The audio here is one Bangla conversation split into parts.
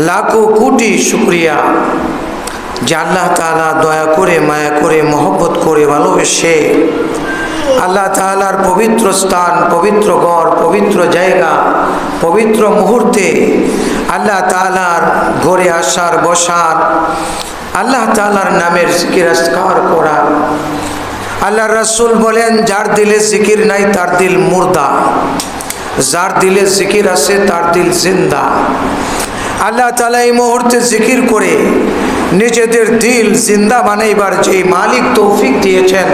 লাখো কোটি শুকরিয়া যে আল্লাহ তাআলা দয়া করে মায়া করে মহব্বত করে ভালোবেসে আল্লাহ তাআলার পবিত্র স্থান, পবিত্র ঘর, পবিত্র জায়গা, পবিত্র মুহূর্তে আল্লাহ তাআলার ঘরে আসার বসার, আল্লাহ তাআলার নামের জিকির আজকার করা। আল্লাহ রাসূল বলেন, যার দিলে জিকির নাই তার দিল মুর্দা, যার দিলে জিকির আছে তার দিল জিন্দা। আল্লাহ তাআলা এই মুহূর্তে জিকির করে নিজেদের দিল জিন্দা বানাইবার যে মালিক তৌফিক দিয়েছেন,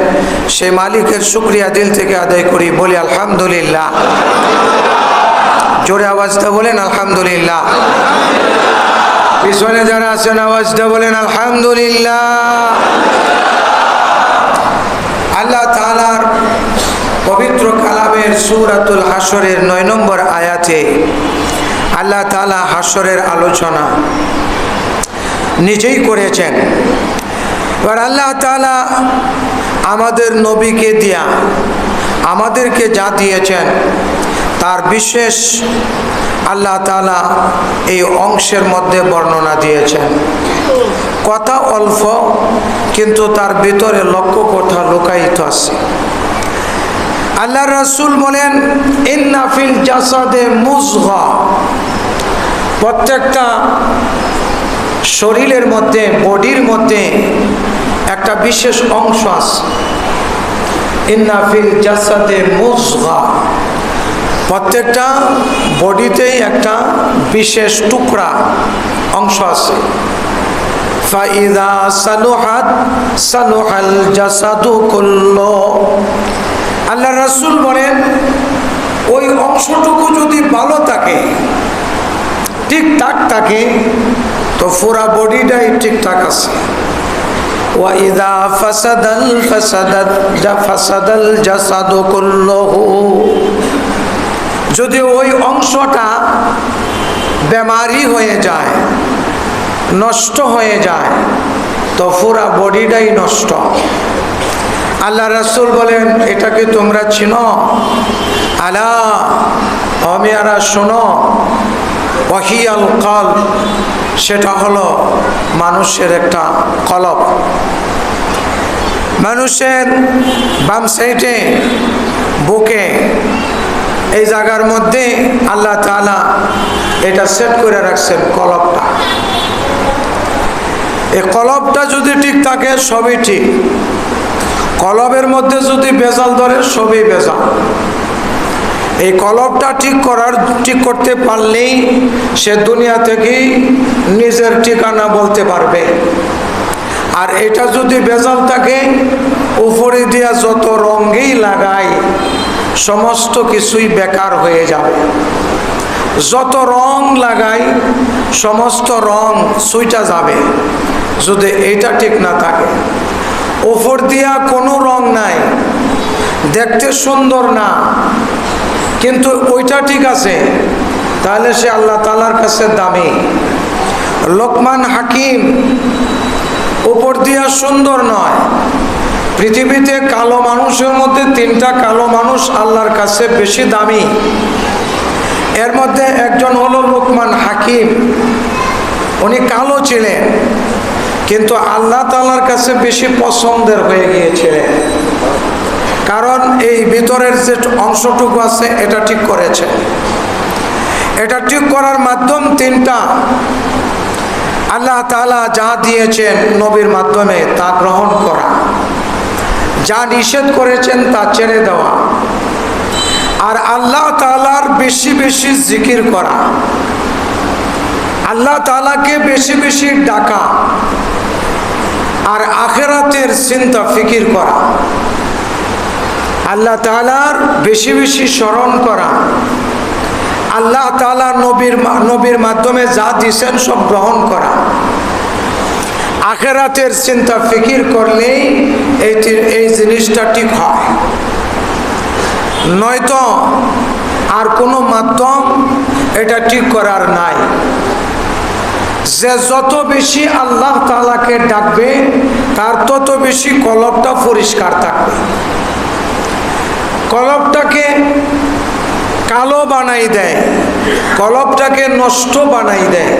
সেই মালিকের শুকরিয়া দিল থেকে আদায় করি, বলি আলহামদুলিল্লাহ। জোরে আওয়াজটা বলেন আলহামদুলিল্লাহ। পিছনে যারা আছেন আওয়াজটা বলেন আলহামদুলিল্লাহ। আল্লাহ তাআলার পবিত্র কালামের সূরাতুল হাশরের ৯ নম্বর আয়াতে আল্লাহ তাআলা হাশরের আলোচনা নিজেই করেছেন। এবার আল্লাহ তাআলা আমাদের নবীকে দিয়া আমাদেরকে যা দিয়েছেন তার বিশেষ আল্লাহ তাআলা এই অংশের মধ্যে বর্ণনা দিয়েছেন। কথা অল্প, কিন্তু তার ভিতরে লক্ষ কথা লুকায়িত আছে। আল্লাহ রাসূল বলেন, ইন্না ফিল জাসাদে মুযগা, প্রত্যেকটা শরীরের মধ্যে, বডির মধ্যে একটা বিশেষ অংশ আছে। ইন্না ফিল জাসাদে মুযগা, প্রত্যেকটা বডিতেই একটা বিশেষ টুকরা অংশ আছে। ফাইদা সালুহাত সালুহাল জাসাদু কুল্লু, আল্লাহ রাসূল বলেন, ওই অংশটুকু যদি ভালো থাকে, ঠিকঠাক থাকে, তো পুরা বডিটাই ঠিকঠাক আছে। ওয়াইদা ফাসাদাল জাসাদু কুল্লুহু, যদি ওই অংশটা বেমারি হয়ে যায়, নষ্ট হয়ে যায়, তো পুরা বডিটাই নষ্ট। আল্লাহ রাসূল বলেন, এটাকে তোমরা চিনো? আলা, অমিয়ারা শোনো, ওয়াহিয়াল কলব, সেটা হলো মানুষের একটা কলব। মানুষের বাম সাইডে বুকে এই জায়গার মধ্যে আল্লাহ তাআলা এটা সেট করে রাখছেন কলবটা। এই কলবটা যদি ঠিক থাকে সবই ঠিক, কলবের মধ্যে যদি বেজাল ধরে সবই বেজাল। এই কলবটা ঠিক করতে পারলেই সে দুনিয়া থেকেই নিজের ঠিকানা বলতে পারবে। আর এটা যদি বেজাল থাকে, উপরে দিয়া যত রঙেই লাগাই সমস্ত কিছুই বেকার হয়ে যাবে। যত রং লাগাই সমস্ত রং ছুঁইটা যাবে যদি এটা ঠিক না থাকে। উপর দিয়া কোনো রং নাই, দেখতে সুন্দর না, কিন্তু ওইটা ঠিক আছে, তাহলে সে আল্লাহ তাআলার কাছে দামি। লোকমান হাকিম উপর দিয়া সুন্দর নয়। পৃথিবীতে কালো মানুষের মধ্যে 3টা কালো মানুষ আল্লাহর কাছে বেশি দামি। এর মধ্যে একজন হলো লোকমান হাকিম। উনি কালো ছিলেন, কিন্তু আল্লাহ তাআলার কাছে বেশি পছন্দের হয়ে গিয়েছিলেন, কারণ এই ভিতরের যে অংশটুকু আছে এটা ঠিক করেছে। এটা ঠিক করার মাধ্যম 3টা। আল্লাহ তাআলা যা দিয়েছেন নবীর মাধ্যমে তা গ্রহণ করা, যা নিষেধ করেছেন তা ছেড়ে দেওয়া, আর আল্লাহ তাআলার বেশি বেশি জিকির করা, আল্লাহ তাআলাকে বেশি বেশি ডাকা, আর আখিরাতের চিন্তা ফিকির করা, আল্লাহ তাআলার বেশি বেশি স্মরণ করা, আল্লাহ তাআলা নবীর মাধ্যমে যা দিয়েছেন সব গ্রহণ করা। আখিরাতের চিন্তা ফিকির করলেই এই জিনিসটা ঠিক হয়। নয়তো আর কোনো মাধ্যম এটা ঠিক করার নাই। যে যত বেশি আল্লাহ তাআলাকে ডাকবে তার তত বেশি কলবটা পরিষ্কার থাকবে। কলবটাকে কালো বানাই দেয়, কলবটাকে নষ্ট বানাই দেয়,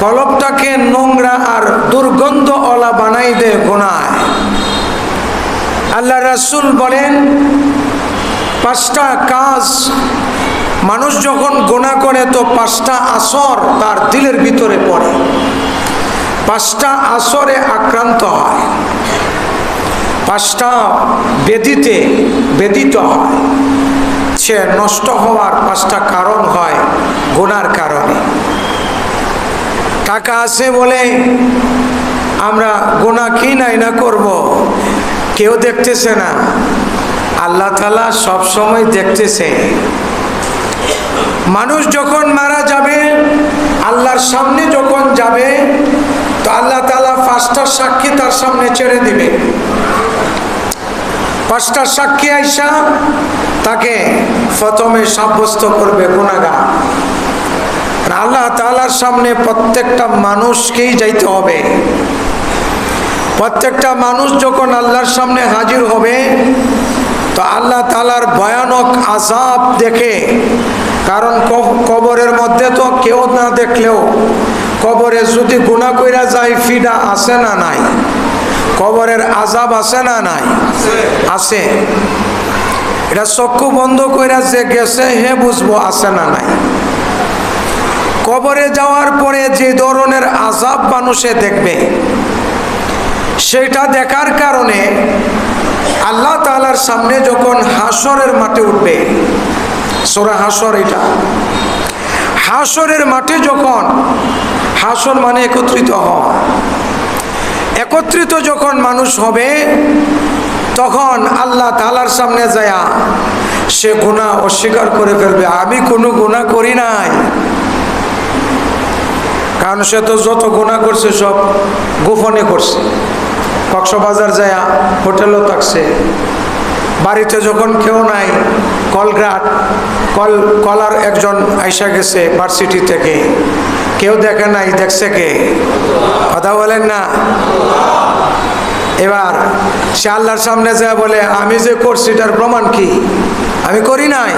কলবটাকে নোংরা আর দুর্গন্ধওয়ালা বানাই দেয় গুনাহ। আল্লাহ রাসূল বলেন 5টা কাজ মানুষ যখন গুনাহ করে তো 5টা আসর তার দিলের ভিতরে পড়ে, 5টা আসরে আক্রান্ত হয়, 5টা ব্যাধিতে বেদিত হয়, সে নষ্ট হওয়ার 5টা কারণ হয় গুনার কারণে। টাকা আছে বলে আমরা গুনাহ কি নাই না করব, কেউ দেখতেছে না, আল্লাহ তাআলা সব সময় দেখতেছে। মানুষ যখন মারা যাবে, আল্লাহর সামনে যখন যাবে, তো আল্লাহ তাআলা 5টা সাক্ষী তার সামনে ছেড়ে দিবে। 5টা সাক্ষী আইসা তাকে প্রথমে সাব্যস্ত করবে গুনাহগার। আল্লাহ তাআলার সামনে প্রত্যেকটা মানুষকেই যাইতে হবে। প্রত্যেকটা মানুষ যখন আল্লাহর সামনে হাজির হবে, তো আল্লাহ তাআলার ভয়ানক আযাব দেখে, কারণ কবরের মধ্যে তো কেউ না দেখলেও কবরে যদি গুনাহ কইরা যায় ফিডা আছে না নাই, কবরের আযাব আছে না নাই, আছে। এটা চক্ষু বন্ধ কইরা যে গেছে হে বুঝবো আছে না নাই। কবরে যাওয়ার পরে যে ধরনের আযাব মানুষে দেখবে, সেটা দেখার কারণে আল্লাহ তাআলার সামনে যখন হাসরের মাঠে উঠবে, সূরা হাসর, এটা হাসরের মাঠে যখন, হাসর মানে একত্রিত হওয়া, একত্রিত যখন মানুষ হবে, তখন আল্লাহ তাআলার সামনে যায়া সে গুনাহ অস্বীকার করে ফেলবে, আমি কোনো গুনাহ করি নাই। কারণ সে তো যত গুনাহ করছে সব গোপনে করছে। কক্সবাজার যায়া হোটেলও থাকছে, বাড়িতে যখন কেউ নাই, কলার একজন আইসা গেছে ভার্সিটি থেকে, কেউ দেখে নাই, দেখছে কে? কথা বলেন না। এবার সে আল্লাহর সামনে যায় বলে, আমি যে করছি এটার প্রমাণ কি? আমি করি নাই।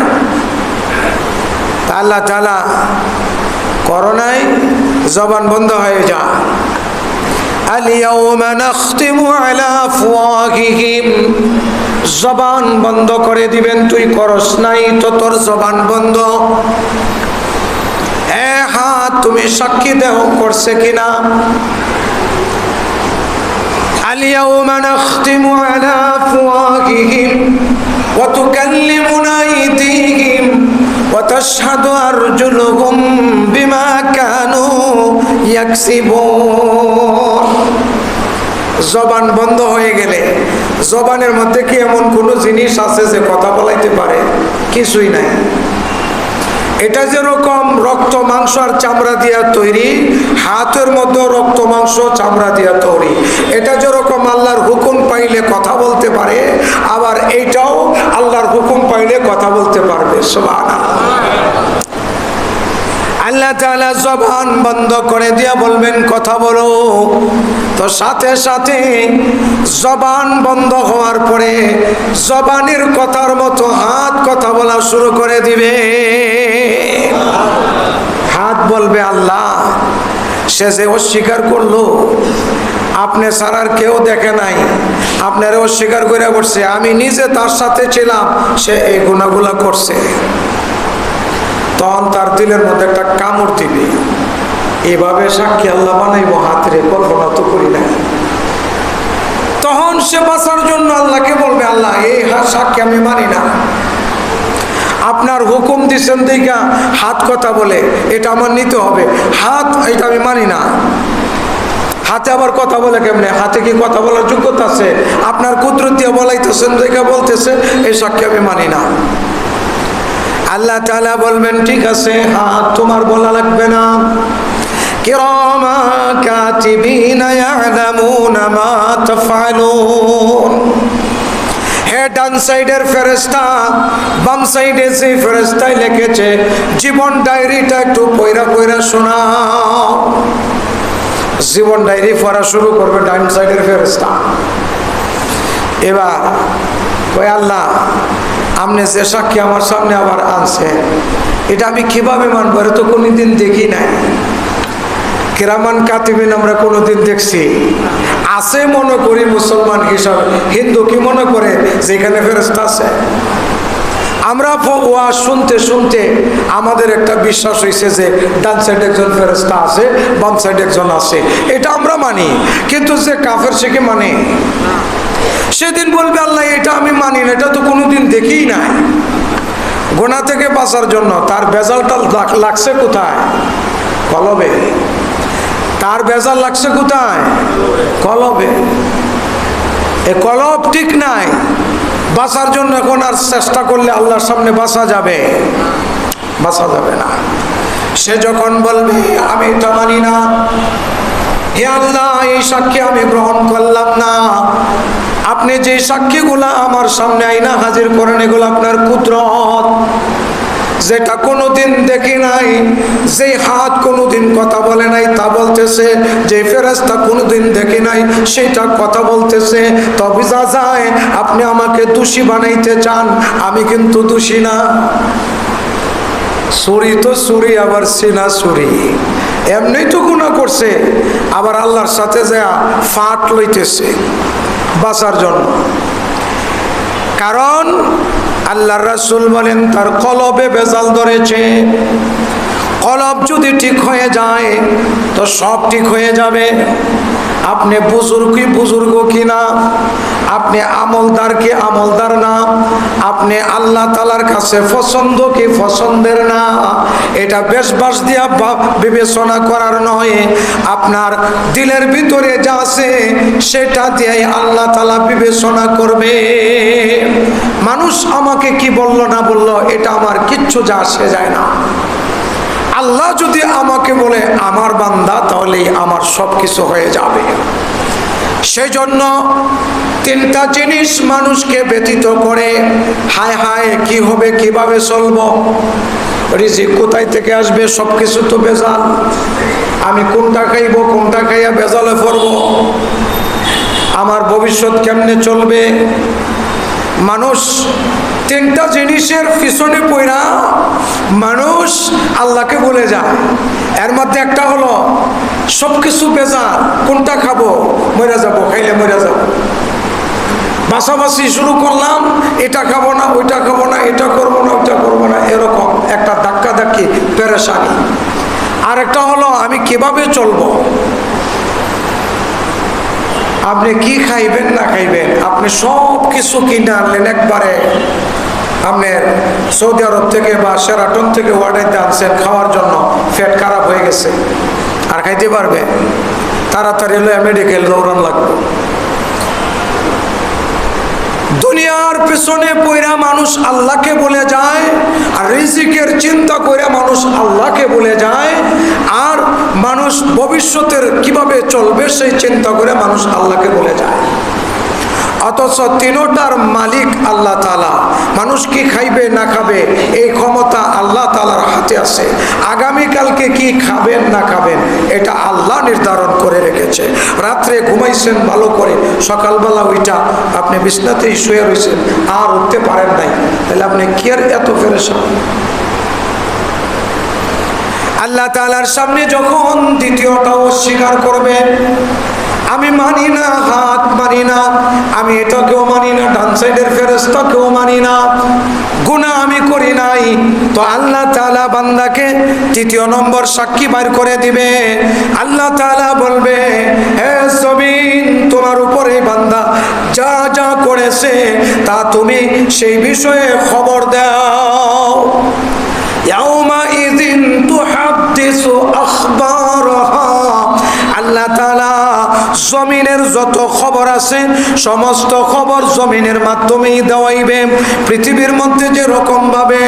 তা আল্লাহ তাআলা করো নাই, জবান বন্ধ হয়ে যা। আল-ইয়াওমা নাখতিমু আলা আফওয়াহিহিম, জবান বন্ধ করে দিবেন, তুই করস নাই তো তোর জবান বন্ধ। হাত তুমি সাক্ষী দেহ করছে কিনা। আল-ইয়াওমা নাখতিমু আলা আফওয়াহিহিম ওয়া তুকাল্লিমুনা আইদিহিম ওয়া তাশহাদু আরজুলুহুম বিমা কানু ইয়াকসিবুন। জবান বন্ধ হয়ে গেলে, জবানের মধ্যে কি এমন কোনো জিনিস আছে যে কথা বলাইতে পারে? কিছুই নাই। এটা যেরকম রক্ত মাংস আর চামড়া দিয়া তৈরি, হাতের মধ্যে রক্ত মাংস চামড়া দিয়া তৈরি। এটা যেরকম আল্লাহর হুকুম পাইলে কথা বলতে পারে, আবার এইটাও আল্লাহর হুকুম পাইলে কথা বলতে পারবে। সুবহানাল্লাহ। আল্লাহ তাআলা জবান বন্ধ করে দিয়া বলবেন কথা বলো, তো সাথে সাথে জবান বন্ধ হওয়ার পরে জবানের কথার মতো হাত কথা বলা শুরু করে দিবে। হাত বলবে, আল্লাহ সে যে অস্বীকার করলো, আপনি ছাড়ার কেউ দেখে নাই, আপনারা অস্বীকার করে বসছে, আমি নিজে তার সাথে ছিলাম, সে এই গুনাহগুলা করছে। তখন তার দিলের মধ্যে একটা কামড় দিবে। এভাবে সাক্ষী আল্লাহ বানাইব, হাতের কল্পনা তো করি না। তখন সে বাঁচার জন্য আল্লাহকে বলবে, আল্লাহ এই সাক্ষী আমি মানি না, আপনার হুকুম দিচ্ছেন দিকা হাত কথা বলে, এটা আমার নিতে হবে, হাত এটা আমি মানি না। হাতে আবার কথা বলে কেমনে? হাতে কি কথা বলার যোগ্যতা আছে? আপনার কুদরত দিয়ে বলাইতেছেন দিকা বলতেছে, এই সাক্ষী আমি মানি না। আল্লাহ তাআলা বলবেন, ঠিক আছে, হাত তোমার বলা লাগবে না। কিরামা কাতিবিনা ইয়ালামুনা মা তাফআলুন। হে ডান সাইডের ফেরেশতা, বাম সাইডে যে ফেরেশতাই লিখেছে জীবন ডায়েরিটা একটু পয়রা পয়রা শোনাও। জীবন ডায়েরি পড়া শুরু করবে ডান সাইডের ফেরেশতা। এবার কই, আল্লাহ আপনি যে সাক্ষী আমার সামনে আবার আনছে, এটা আমি কিভাবে মানবো? এটা তো কোনোদিন দেখি নাই। কিরামান কাতিবিন আমরা কোনোদিন দেখছি? আছে মনে করি মুসলমান হিসাবে, হিন্দু কি মনে করে যেখানে ফেরেশতা আছে? আমরা ওয়াজ শুনতে শুনতে আমাদের একটা বিশ্বাস হয়েছে যে ডান সাইডে একজন ফেরেশতা আছে, বাম সাইডে একজন আছে, এটা আমরা মানি। কিন্তু যে কাফের সে কি মানে? সেদিন বলবে আল্লাহ এটা আমি মানি না, এটা তো কোনোদিন দেখিই নাই। গুনাহ থেকে বাঁচার জন্য তার বেজালটা লাগছে কোথায়? কলবে। তার বেজাল লাগছে কোথায়? কলবে। এ কলব ঠিক নাই। বাঁচার জন্য এখন আর চেষ্টা করলে আল্লাহর সামনে বাঁচা যাবে? বাঁচা যাবে না। সে যখন বলবে আমি এটা মানি না, হে আল্লাহ এই সাক্ষী আমি গ্রহণ করলাম না, আপনি যে সাক্ষীগুলা আমার সামনে আইনা হাজির করেন এগুলো আপনার কুদরত, যেটা কোনোদিন দেখি নাই, যে হাত কোনোদিন কথা বলে নাই তা বলতেছে, যে ফেরেশতা কোনোদিন দেখি নাই সেটা কথা বলতেছে। তবে যা যায় আপনি আমাকে দোষী বানাইতে চান, আমি কিন্তু দোষী না। চুরি তো চুরি, আবার সিনা চুরি, এমনি তো গুনাহ করছে, আবার আল্লাহর সাথে যা ফাট লইতেছে বাঁচার জন্য। কারণ আল্লাহর রাসূল বলেন তার কলবে বেজাল ধরেছে। কলব যদি ঠিক হয়ে যায় তো সব ঠিক হয়ে যাবে। আপনি বুজুর্গ কি না, আপনি আমলদার কি আমলদার না, আপনি আল্লাহ তাআলার কাছে পছন্দ কি পছন্দের না, এটা বেশবাস দিয়া বিবেচনা করার নয়। আপনার দিলের ভিতরে যা আছে সেটা দিয়ে আল্লাহ তাআলা বিবেচনা করবে। মানুষ আমাকে কি বললো না বললো এটা আমার কিচ্ছু যা আসে যায় না। আল্লাহ যদি আমাকে বলে আমার বান্দা, তাহলে আমার সব কিছু হয়ে যাবে। সেই জন্য তিনটা জিনিস মানুষকে ব্যতীত করে। হায় হায় কি হবে, কিভাবে চলবো, রিজিক কোথায় থেকে আসবে, সব কিছু তো বেজাল, আমি কোনটা খাইব, কোনটা খাইয়া বেজালে পড়বো, আমার ভবিষ্যৎ কেমনে চলবে। মানুষ তিনটা জিনিসের পিছনে পড়া মানুষ আল্লাহকে ভুলে যায়। এর মধ্যে একটা হলো সবকিছু বেজাল, কোনটা খাবো, মরে যাবো, খাইলে মরে যাবো, বাছাবাছি শুরু করলাম, এটা খাবো না, ওইটা খাবো না, এটা করবো না, ওইটা করবো না, এরকম একটা ধাক্কা ধাক্কি পেরেশানি। আর একটা হলো আমি কিভাবে চলবো। আপনি কি খাইবেন না খাইবেন, আপনি সব কিছু কিনে আনলেন একবারে, আপনার সৌদি আরব থেকে বা সেরাটন থেকে অর্ডার আনছেন খাওয়ার জন্য, পেট খারাপ হয়ে গেছে, আর খাইতে পারবে? তাড়াতাড়ি এলো মেডিকেল দৌড়ান লাগবে। দুনিয়ার পেছনে পয়রা মানুষ আল্লাহকে বলে যায়, আর রিজিকের চিন্তা করে মানুষ আল্লাহকে বলে যায়, আর মানুষ ভবিষ্যতের কিভাবে চলবে সেই চিন্তা করে মানুষ আল্লাহকে বলে যায়। অথচ তিনটার মালিক আল্লাহ তাআলা। মানুষ কি খাইবে না খাবে এই ক্ষমতা আল্লাহ তাআলার হাতে আছে। আগামীকালকে কি খাবেন না খাবেন এটা আল্লাহ নির্ধারণ করে রেখেছে। রাত্রে ঘুমাইছেন ভালো করে, সকালবেলা ওইটা আপনি বিছনাতেই শুয়ে রয়েছেন, আর উঠতে পারেন নাই, তাহলে আপনি কি আর এত পেরেশান? আল্লাহ তাআলার সামনে যখন দ্বিতীয়টা অস্বীকার করবে, আমি মানি না, হাত মানি না, আমি এটাকেও মানি না, ডান সাইডের ফেরেশতাকেও মানি না, গুনাহ আমি করি নাই, তো আল্লাহ তাআলা বান্দাকে তৃতীয় নম্বর সাক্ষী বাইর করে দিবে। আল্লাহ তাআলা বলবে, হে জমিন, তোমার উপরে বান্দা যা যা করেছে তা তুমি সেই বিষয়ে খবর দাও। ইয়াউমা ইযিন তুহাদ্দিসু আখবারাহা। আল্লাহ তাআলা জমিনের যত খবর আছে সমস্ত খবর জমিনের মাধ্যমেই দেওয়াইবে। পৃথিবীর মধ্যে যে রকম ভাবে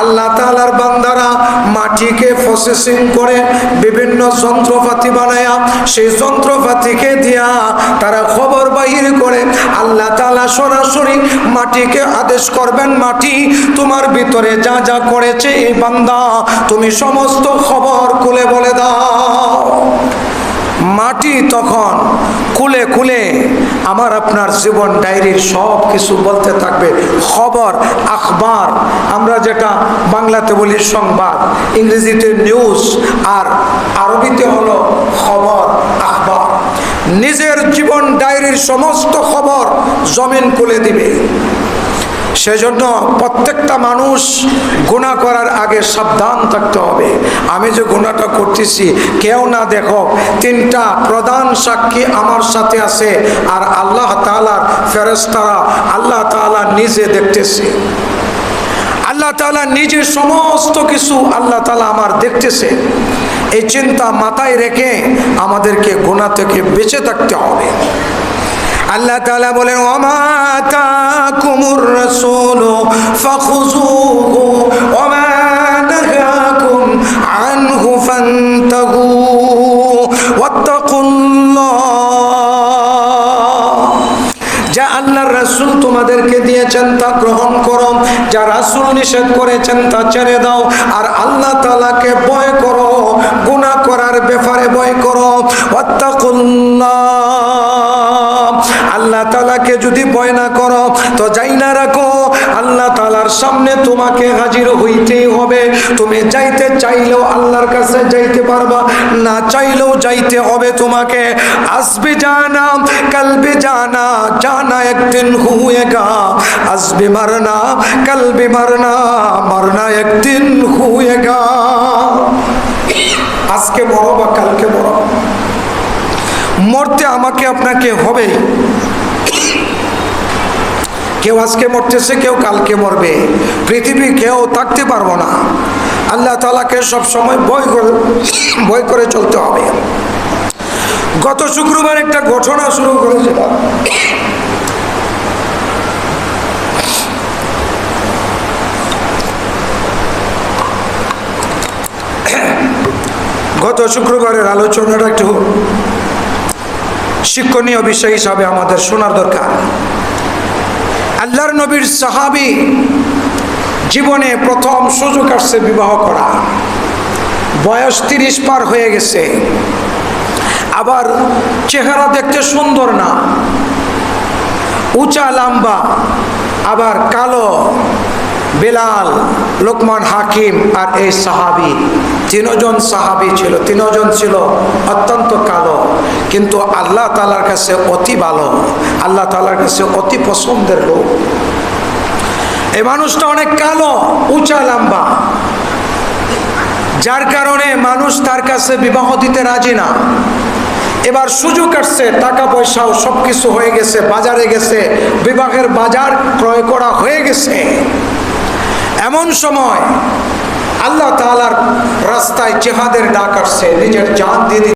আল্লাহ তাআলার বান্দারা মাটিকে প্রসেসিং করে বিভিন্ন যন্ত্রপাতি বানায়া, সেই যন্ত্রপাতিকে দিয়া তারা খবর বাহির করে, আল্লাহ তাআলা সরাসরি মাটিকে আদেশ করবেন, মাটি তোমার ভিতরে যা যা করেছে এই বান্দা তুমি সমস্ত খবর খুলে বলে দাও। মাটি তখন খুলে খুলে খুলে আমার আপনার জীবন ডায়েরির সব কিছু বলতে থাকবে। খবর, আখবার, আমরা যেটা বাংলাতে বলি সংবাদ, ইংরেজিতে নিউজ, আর আরবিতে হলো খবর, আখবার। নিজের জীবন ডায়েরির সমস্ত খবর জমিন খুলে দিবে। সেজন্য প্রত্যেকটা মানুষ গুনাহ করার আগে সাবধান থাকতে হবে। আমি যে গুনাহটা করতেছি কেউ না দেখো, তিনটা প্রধান সাক্ষী আমার সাথে আছে, আর আল্লাহ তাআলার ফেরেশতারা, আল্লাহ তাআলা নিজে দেখতেছে। আল্লাহ তাআলা নিজে সমস্ত কিছু আল্লাহ তাআলা আমার দেখতেছে। এই চিন্তা মাথায় রেখে আমাদেরকে গুনাহ থেকে বেঁচে থাকতে হবে। আল্লাহ তাআলা বলেন, ওমা আতাকুমুর রাসূলু ফাখুযুহু ওমা নাহাকুম আনহু ফান্তাহু ওয়াত্তাকুল্লাহ। যা আল্লাহর রাসূল তোমাদেরকে দিয়েছেন তা গ্রহণ করো, যা রাসূল নিষেধ করেছেন তা ছেড়ে দাও, আর আল্লাহ তাআলাকে ভয় করো, গুনাহ করার ব্যাপারে ভয় করো। ওয়াত্তাকুল্লাহ। আল্লাহ তাআলাকে যদি ভয় না করো তো যাই না রাখো, আল্লাহ তাআলার সামনে তোমাকে হাজির হইতেই হবে। তুমি যাইতে চাইলেও আল্লাহর কাছে যাইতে পারবা, না চাইলেও যাইতে হবে তোমাকে। আসবি জানা কাল বি জানা, জানা একদিন হুয়েগা। আসবি মারনা কাল বি মারনা, মারনা একদিন হুয়েগা। আজকে বড় বা কালকে বড়, মরতে আমাকে আপনাকে হবে। কেউ আজকে মরতেছে, কেউ কালকে মরবে। পৃথিবী কেউ থাকতে পারবো না। আল্লাহ তাআলাকে সবসময় ভয় করে চলতে হবে। গত শুক্রবার একটা ঘটনা শুরু করেছিলাম। গত শুক্রবারের আলোচনাটা একটু শিক্ষণীয় বিষয় হিসাবে আমাদের শোনার দরকার। আল্লাহর নবীর সাহাবী জীবনে প্রথম সুযোগ আসছে বিবাহ করা। বয়স 30 পার হয়ে গেছে, আবার চেহারা দেখতে সুন্দর না, উঁচা লম্বা, আবার কালো। বেলাল, লোকমান হাকিম আর এই সাহাবী, তিনজন সাহাবী ছিল। তিনজন ছিল অত্যন্ত কালো, কিন্তু আল্লাহ তাআলার কাছে অতি ভালো, আল্লাহ তাআলার কাছে অতি পছন্দের লোক। এই মানুষটা অনেক কালো, উঁচা লম্বা, যার কারণে মানুষ তার কাছে বিবাহ দিতে রাজি না। এবার সুযোগ আসছে, টাকা পয়সাও সবকিছু হয়ে গেছে, বাজারে গেছে, বিবাহের বাজার ক্রয় করা হয়ে গেছে। এমন সময় আল্লাহ তাআলার রাস্তায় জিহাদের ডাক আসছে, নিজের জান দিয়ে